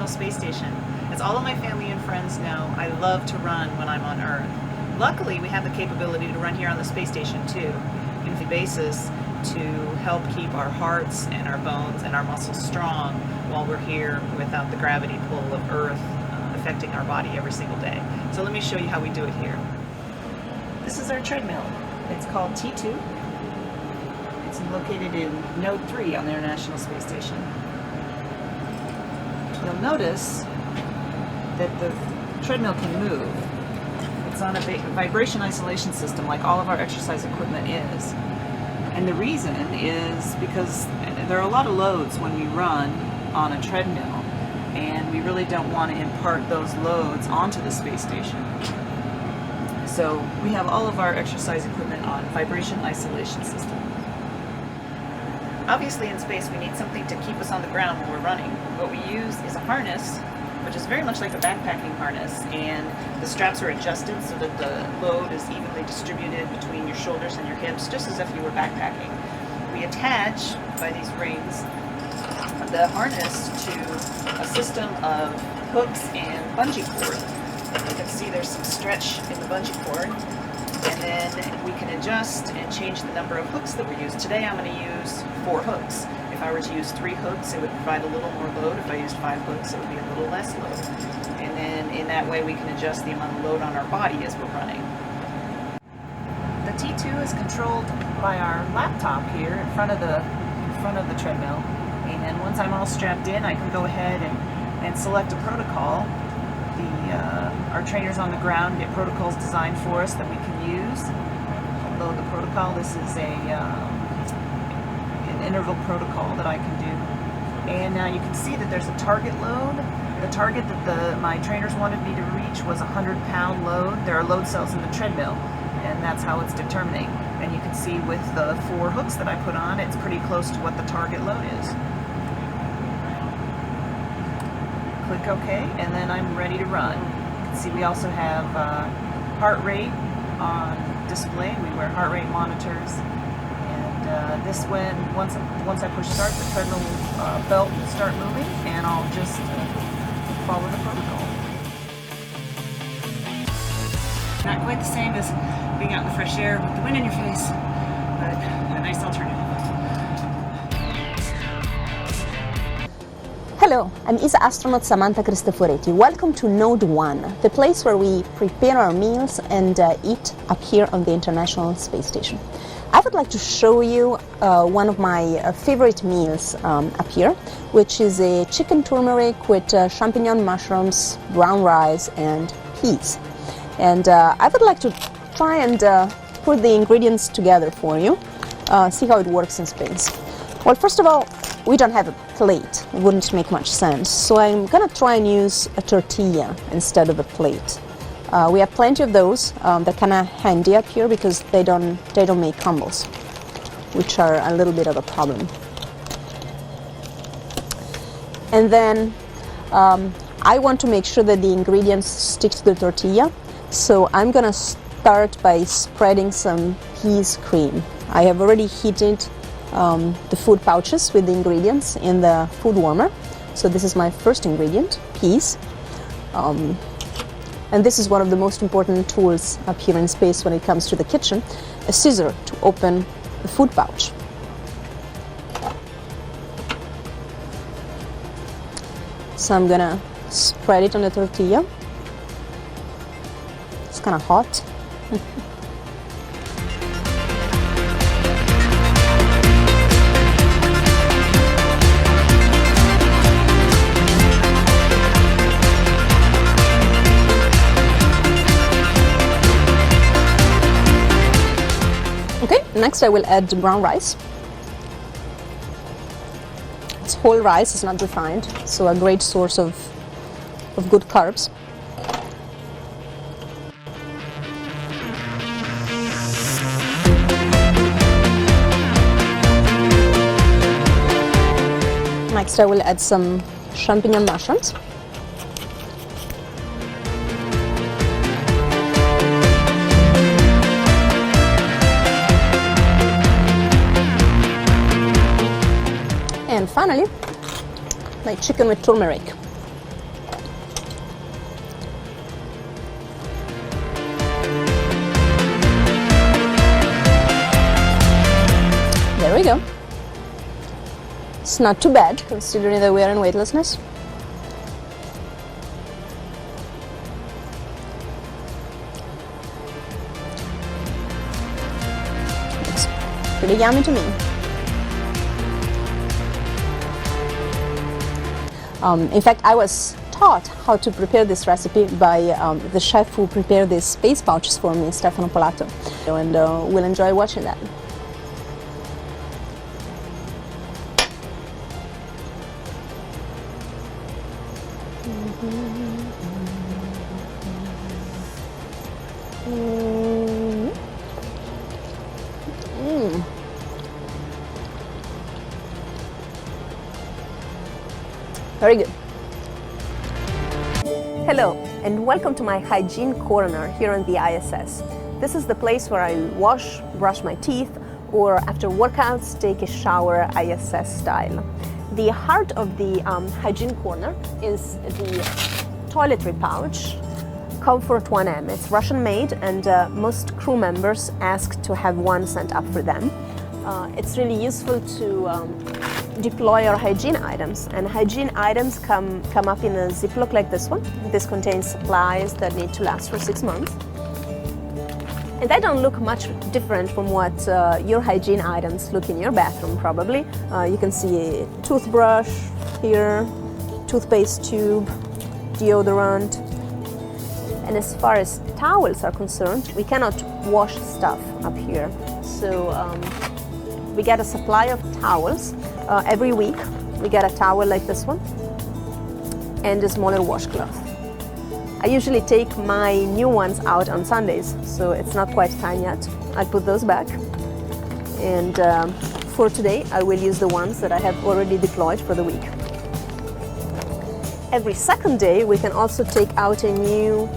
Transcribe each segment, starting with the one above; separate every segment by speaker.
Speaker 1: International Space Station. As all of my family and friends know, I love to run when I'm on Earth. Luckily, we have the capability to run here on the space station too, on a weekly basis, to help keep our hearts and our bones and our muscles strong while we're here without the gravity pull of Earth affecting our body every single day. So let me show you how we do it here. This is our treadmill. It's called T2. It's located in Node 3 on the International Space Station. You'll notice that the treadmill can move. It's on a vibration isolation system like all of our exercise equipment is. And the reason is because there are a lot of loads when we run on a treadmill, and we really don't want to impart those loads onto the space station. So we have all of our exercise equipment on vibration isolation system. Obviously in space we need something to keep us on the ground when we're running. What we use is a harness, which is very much like a backpacking harness, and the straps are adjusted so that the load is evenly distributed between your shoulders and your hips, just as if you were backpacking. We attach, by these rings, the harness to a system of hooks and bungee cord. You can see there's some stretch in the bungee cord, and then we can adjust and change the number of hooks that we use. Today I'm going to use 4 hooks. If I were to use 3 hooks, it would provide a little more load. If I used 5 hooks, it would be a little less load. And then in that way we can adjust the amount of load on our body as we're running. The T2 is controlled by our laptop here in front of the treadmill. And once I'm all strapped in, I can go ahead and select a protocol. Our trainers on the ground get protocols designed for us that we can use. Load the protocol. This is an interval protocol that I can do. And now you can see that there's a target load. The target that my trainers wanted me to reach was a 100-pound load. There are load cells in the treadmill, and that's how it's determining. And you can see with the 4 hooks that I put on, it's pretty close to what the target load is. Click OK, and then I'm ready to run. You can see we also have heart rate on display. We wear heart rate monitors, and this once I push start, the treadmill belt will start moving, and I'll just follow the protocol. Not quite the same as being out in the fresh air with the wind in your face, but a nice alternative.
Speaker 2: Hello, I'm ESA astronaut Samantha Cristoforetti. Welcome to Node 1, the place where we prepare our meals and eat up here on the International Space Station. I would like to show you one of my favorite meals up here, which is a chicken turmeric with champignon mushrooms, brown rice, and peas. And I would like to try and put the ingredients together for you, see how it works in space. Well, first of all, we don't have a plate. It wouldn't make much sense. So I'm gonna try and use a tortilla instead of a plate. We have plenty of those. They're kind of handy up here because they don't make crumbles, which are a little bit of a problem. And then I want to make sure that the ingredients stick to the tortilla. So I'm gonna start by spreading some peas cream. I have already heated the food pouches with the ingredients in the food warmer. So this is my first ingredient, peas. And this is one of the most important tools up here in space when it comes to the kitchen, a scissor to open the food pouch. So I'm gonna spread it on the tortilla. It's kind of hot. Okay, next I will add the brown rice. It's whole rice, it's not refined, so a great source of good carbs. Next I will add some champignon mushrooms. And finally, my chicken with turmeric. you go. It's not too bad considering that we are in weightlessness. Looks pretty yummy to me. In fact, I was taught how to prepare this recipe by the chef who prepared these space pouches for me, Stefano Polato, and we'll enjoy watching that. Very good. Hello, and welcome to my hygiene corner here on the ISS. This is the place where I wash, brush my teeth, or after workouts, take a shower ISS style. The heart of the hygiene corner is the toiletry pouch, Comfort 1M. It's Russian made, and most crew members ask to have one sent up for them. It's really useful to deploy our hygiene items, and hygiene items come up in a Ziploc like this one. This contains supplies that need to last for 6 months. And they don't look much different from what your hygiene items look in your bathroom, probably. You can see a toothbrush here, toothpaste tube, deodorant. And as far as towels are concerned, we cannot wash stuff up here. So we get a supply of towels. Every week we get a towel like this one and a smaller washcloth. I usually take my new ones out on Sundays, so it's not quite time yet. I'll put those back. And for today, I will use the ones that I have already deployed for the week. Every second day, we can also take out a new,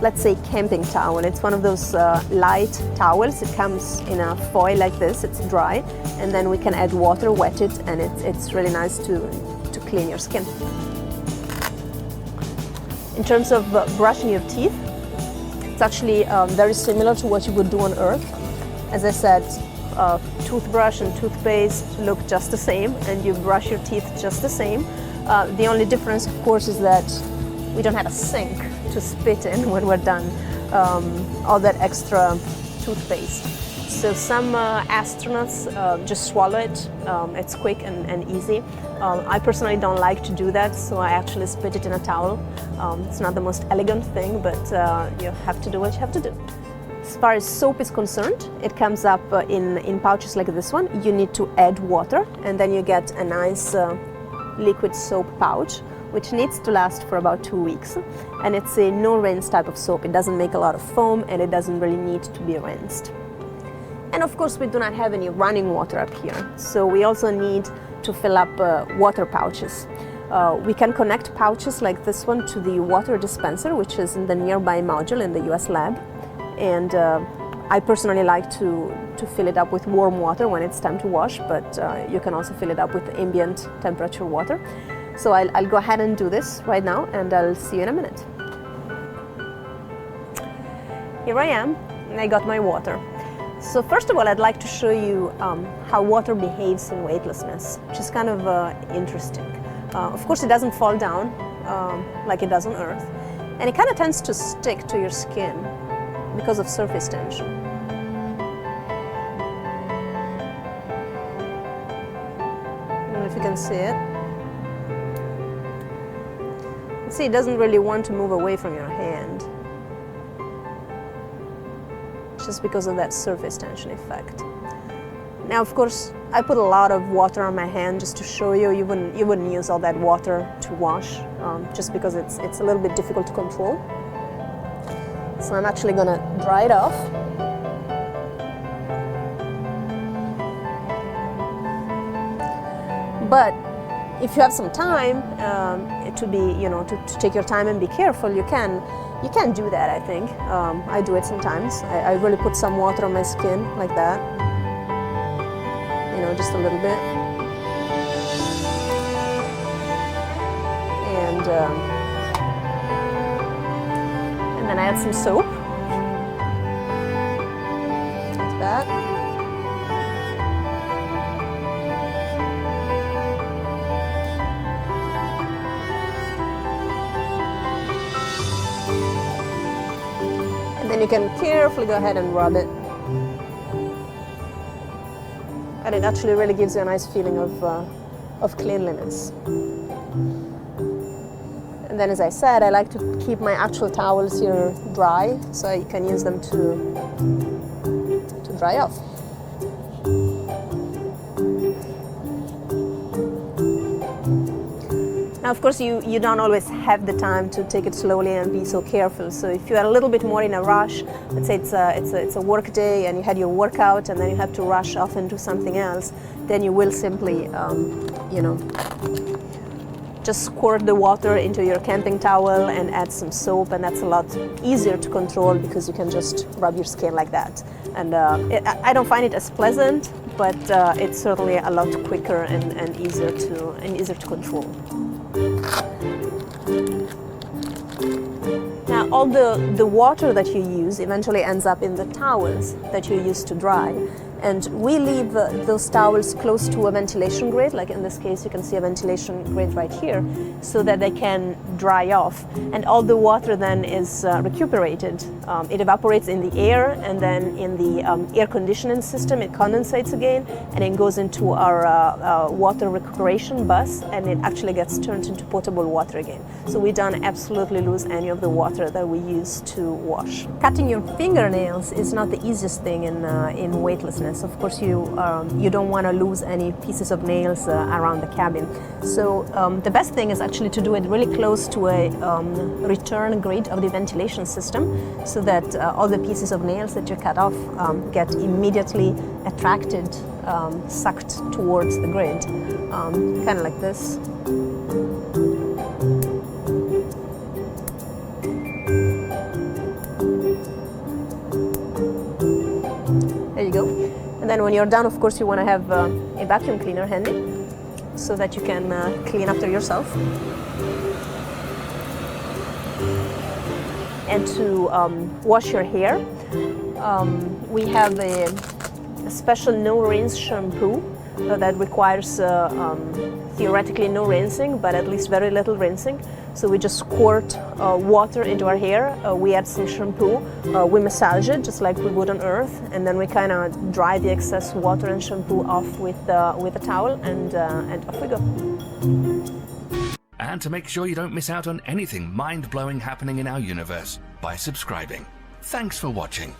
Speaker 2: let's say, camping towel. It's one of those light towels. It comes in a foil like this. It's dry, and then we can add water, wet it, and it's really nice to clean your skin. In terms of brushing your teeth, it's actually very similar to what you would do on Earth. As I said, toothbrush and toothpaste look just the same, and you brush your teeth just the same. The only difference, of course, is that we don't have a sink to spit in when we're done all that extra toothpaste. So some astronauts just swallow it. It's quick and easy. I personally don't like to do that, so I actually spit it in a towel. It's not the most elegant thing, but you have to do what you have to do. As far as soap is concerned, it comes up in pouches like this one. You need to add water, and then you get a nice liquid soap pouch, which needs to last for about 2 weeks. And it's a no-rinse type of soap. It doesn't make a lot of foam, and it doesn't really need to be rinsed. And of course, we do not have any running water up here, so we also need to fill up water pouches. We can connect pouches like this one to the water dispenser, which is in the nearby module in the US lab. And I personally like to fill it up with warm water when it's time to wash, but you can also fill it up with ambient temperature water. So I'll go ahead and do this right now, and I'll see you in a minute. Here I am, and I got my water. So first of all, I'd like to show you how water behaves in weightlessness, which is kind of interesting. Of course, it doesn't fall down like it does on Earth, and it kind of tends to stick to your skin because of surface tension. I don't know if you can see it. See, it doesn't really want to move away from your hand, just because of that surface tension effect. Now, of course, I put a lot of water on my hand just to show you. You wouldn't use all that water to wash, just because it's a little bit difficult to control. So I'm actually gonna dry it off. But if you have some time to take your time and be careful, you can do that, I think. I do it sometimes. I really put some water on my skin like that, just a little bit. And then I add some soap, like that. then you can carefully go ahead and rub it. And it actually really gives you a nice feeling of cleanliness. And then, as I said, I like to keep my actual towels here dry, so I can use them to dry off. Now, of course, you don't always have the time to take it slowly and be so careful. So if you are a little bit more in a rush, let's say it's a work day and you had your workout and then you have to rush off and do something else, then you will simply, just squirt the water into your camping towel and add some soap, and that's a lot easier to control because you can just rub your skin like that. And I don't find it as pleasant, but it's certainly a lot quicker and easier to control. Now, all the water that you use eventually ends up in the towels that you use to dry. And we leave those towels close to a ventilation grid, like in this case you can see a ventilation grid right here, so that they can dry off. And all the water then is recuperated. It evaporates in the air, and then in the air conditioning system it condensates again, and it goes into our water recuperation bus, and it actually gets turned into potable water again. So we don't absolutely lose any of the water that we use to wash. Cutting your fingernails is not the easiest thing in weightlessness. Of course, you don't want to lose any pieces of nails around the cabin. So the best thing is actually to do it really close to a return grid of the ventilation system, so that all the pieces of nails that you cut off get immediately attracted, sucked towards the grid, kind of like this. There you go. And then when you're done, of course, you want to have a vacuum cleaner handy so that you can clean after yourself. And to wash your hair, we have a special no-rinse shampoo that requires theoretically no rinsing, but at least very little rinsing. So we just squirt water into our hair, we add some shampoo, we massage it just like we would on Earth, and then we kind of dry the excess water and shampoo off with a towel, and off we go.
Speaker 3: And to make sure you don't miss out on anything mind-blowing happening in our universe by subscribing. Thanks for watching.